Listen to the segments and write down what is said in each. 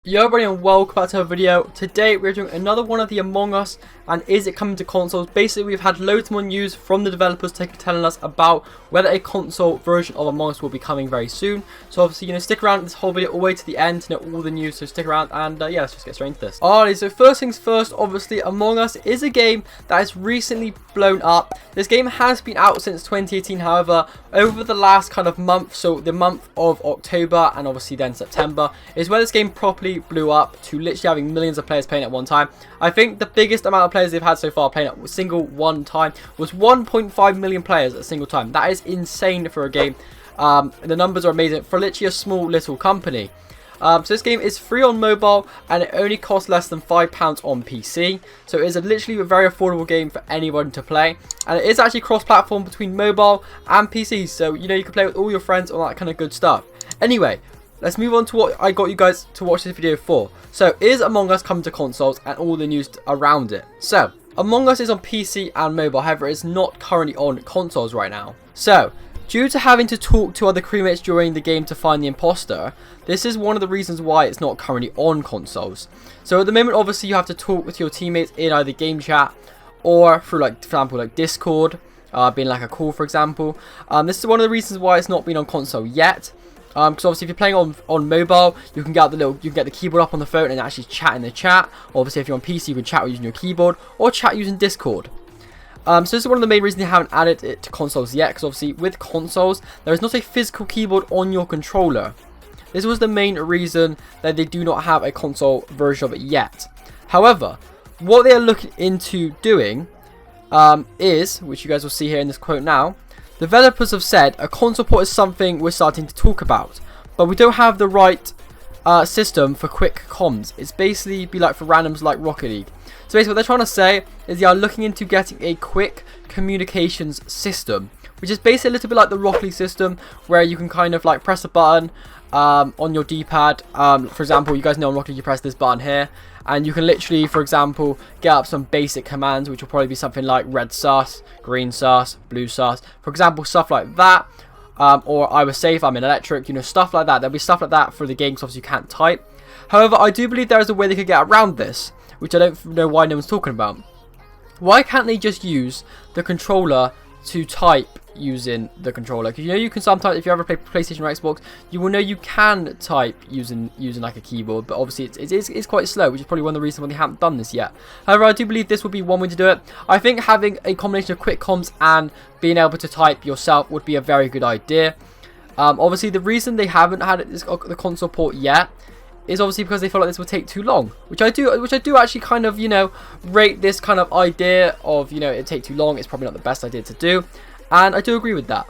Yo everybody and welcome back to a video. Today we're doing another one of the Among Us, and is it coming to consoles? Basically we've had loads more news from the developers telling us about whether a console version of Among Us will be coming very soon. So obviously stick around this whole video all the way to the end to know all the news, so stick around and yeah, let's just get straight into this. Alright, so first things first, obviously Among Us is a game that has recently blown up. This game has been out since 2018, however over the last kind of month, so the month of October and obviously then September, is where this game properly blew up to literally having millions of players playing at one time. I think the biggest amount of players they've had so far playing at a single one time was 1.5 million players at a single time. That is insane for a game. The numbers are amazing for literally a small little company. So this game is free on mobile and it only costs less than £5 on PC. So it is literally a very affordable game for anyone to play. And it is actually cross-platform between mobile and PC. So you can play with all your friends, all that kind of good stuff. Anyway, let's move on to what I got you guys to watch this video for. So, is Among Us coming to consoles and all the news around it? So, Among Us is on PC and mobile, however it is not currently on consoles right now. So, due to having to talk to other crewmates during the game to find the imposter, this is one of the reasons why it's not currently on consoles. So at the moment obviously you have to talk with your teammates in either game chat or through for example Discord, being like a call for example. This is one of the reasons why it's not been on console yet. Because obviously if you're playing on mobile, you can get the keyboard up on the phone and actually chat in the chat. Obviously if you're on PC, you can chat using your keyboard or chat using Discord. So this is one of the main reasons they haven't added it to consoles yet, because obviously with consoles there is not a physical keyboard on your controller. This was the main reason that they do not have a console version of it yet. However, what they are looking into doing is, which you guys will see here in this quote now, developers have said a console port is something we're starting to talk about, but we don't have the right system for quick comms. It's basically be like for randoms like Rocket League. So basically what they're trying to say is they are looking into getting a quick communications system, which is basically a little bit like the Rocket League system, where you can kind of like press a button on your D-pad. For example, you guys know on Rocket League you press this button here, and you can literally, for example, get up some basic commands, which will probably be something like red sus, green sus, blue sus, for example, stuff like that. Or I was safe, I'm in electric, stuff like that. There'll be stuff like that for the game, because obviously you can't type. However, I do believe there is a way they could get around this, which I don't know why no one's talking about. Why can't they just use the controller to type using the controller? Because you can sometimes, if you ever play PlayStation or Xbox, you will know you can type using like a keyboard, but obviously it's quite slow, which is probably one of the reasons why they haven't done this yet. However, I do believe this would be one way to do it. I think having a combination of quick comms and being able to type yourself would be a very good idea. Obviously the reason they haven't had the console port yet is obviously because they feel like this would take too long, which I do actually kind of rate this kind of idea of it take too long. It's probably not the best idea to do, and I do agree with that.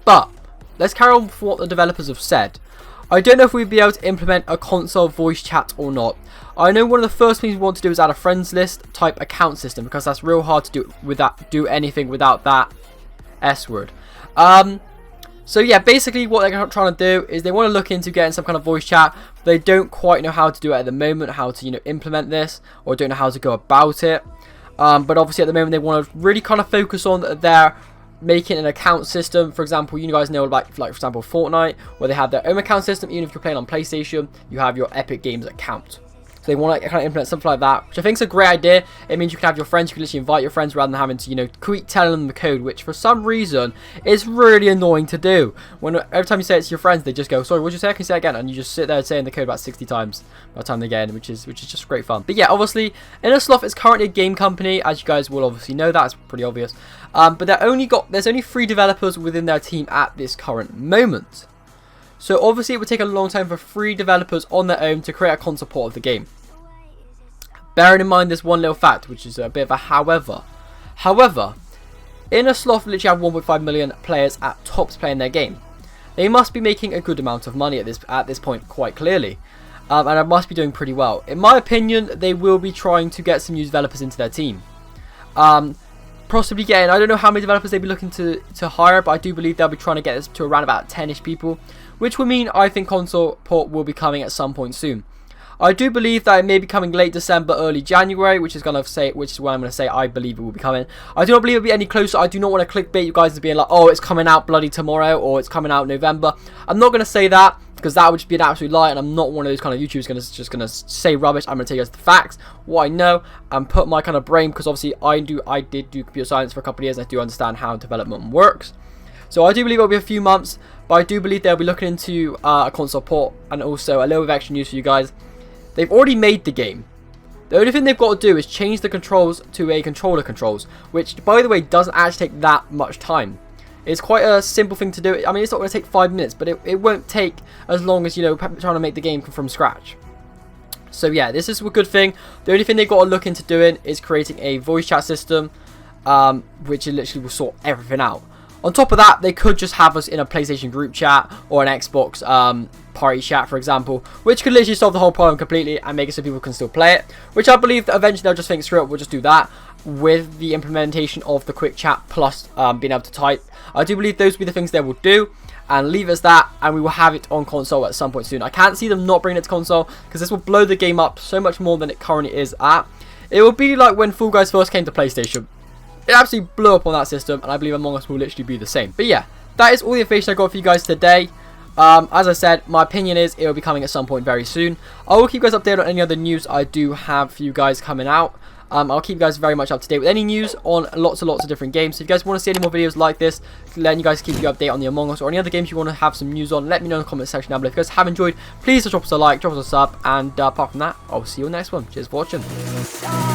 But let's carry on with what the developers have said. I don't know if we'd be able to implement a console voice chat or not. I know one of the first things we want to do is add a friends list type account system, because that's real hard to do anything without that S word. So yeah, basically what they're trying to do is they want to look into getting some kind of voice chat. They don't quite know how to do it at the moment, how to implement this, or don't know how to go about it. But obviously at the moment they want to really kind of focus on their making an account system. For example, you guys know like for example Fortnite, where they have their own account system. Even if you're playing on PlayStation, you have your Epic Games account. So they want to kind of implement something like that, which I think is a great idea. It means you can have your friends, you can literally invite your friends rather than having to, keep telling them the code, which for some reason is really annoying to do. Every time you say it to your friends, they just go, sorry, what did you say? Can you say it again? And you just sit there saying the code about 60 times by the time they get in, which is just great fun. But yeah, obviously, Innersloth is currently a game company, as you guys will obviously know. That's pretty obvious. But there's only 3 developers within their team at this current moment. So obviously it would take a long time for 3 developers on their own to create a console port of the game. Bearing in mind this one little fact, which is a bit of a however. However, Innersloth literally have 1.5 million players at tops playing their game. They must be making a good amount of money at this point, quite clearly. And it must be doing pretty well. In my opinion, they will be trying to get some new developers into their team. Possibly getting, I don't know how many developers they'll be looking to hire, but I do believe they'll be trying to get this to around about 10ish people, which will mean I think console port will be coming at some point soon. I do believe that it may be coming late December, early January, which is where I'm going to say I believe it will be coming. I do not believe it'll be any closer. I do not want to clickbait you guys into being like, oh, it's coming out bloody tomorrow, or it's coming out November. I'm not going to say that, because that would just be an absolute lie, and I'm not one of those kind of YouTubers just gonna say rubbish. I'm gonna tell you guys the facts, what I know, and put my kind of brain, because obviously I did do computer science for a couple of years, and I do understand how development works. So I do believe it'll be a few months, but I do believe they'll be looking into a console port, and also a little bit of extra news for you guys. They've already made the game. The only thing they've got to do is change the controls to a controller controls, which, by the way, doesn't actually take that much time. It's quite a simple thing to do. I mean, it's not going to take 5 minutes, but it won't take as long as, you know, trying to make the game from scratch. So yeah, this is a good thing. The only thing they've got to look into doing is creating a voice chat system, which literally will sort everything out. On top of that, they could just have us in a PlayStation group chat or an Xbox party chat, for example, which could literally solve the whole problem completely and make it so people can still play it, which I believe that eventually they'll just think, screw it, we'll just do that with the implementation of the quick chat plus being able to type. I do believe those will be the things they will do, and leave it as that, and we will have it on console at some point soon. I can't see them not bringing it to console, because this will blow the game up so much more than it currently is at. It will be like when Fall Guys first came to PlayStation. It absolutely blew up on that system, and I believe Among Us will literally be the same. But yeah, that is all the information I got for you guys today. As I said, my opinion is it will be coming at some point very soon. I will keep you guys updated on any other news I do have for you guys coming out. I'll keep you guys very much up to date with any news on lots and lots of different games. So if you guys want to see any more videos like this, letting you guys keep you updated on the Among Us or any other games you want to have some news on, let me know in the comment section down below. If you guys have enjoyed, please drop us a like, drop us a sub, and apart from that, I'll see you on the next one. Cheers for watching.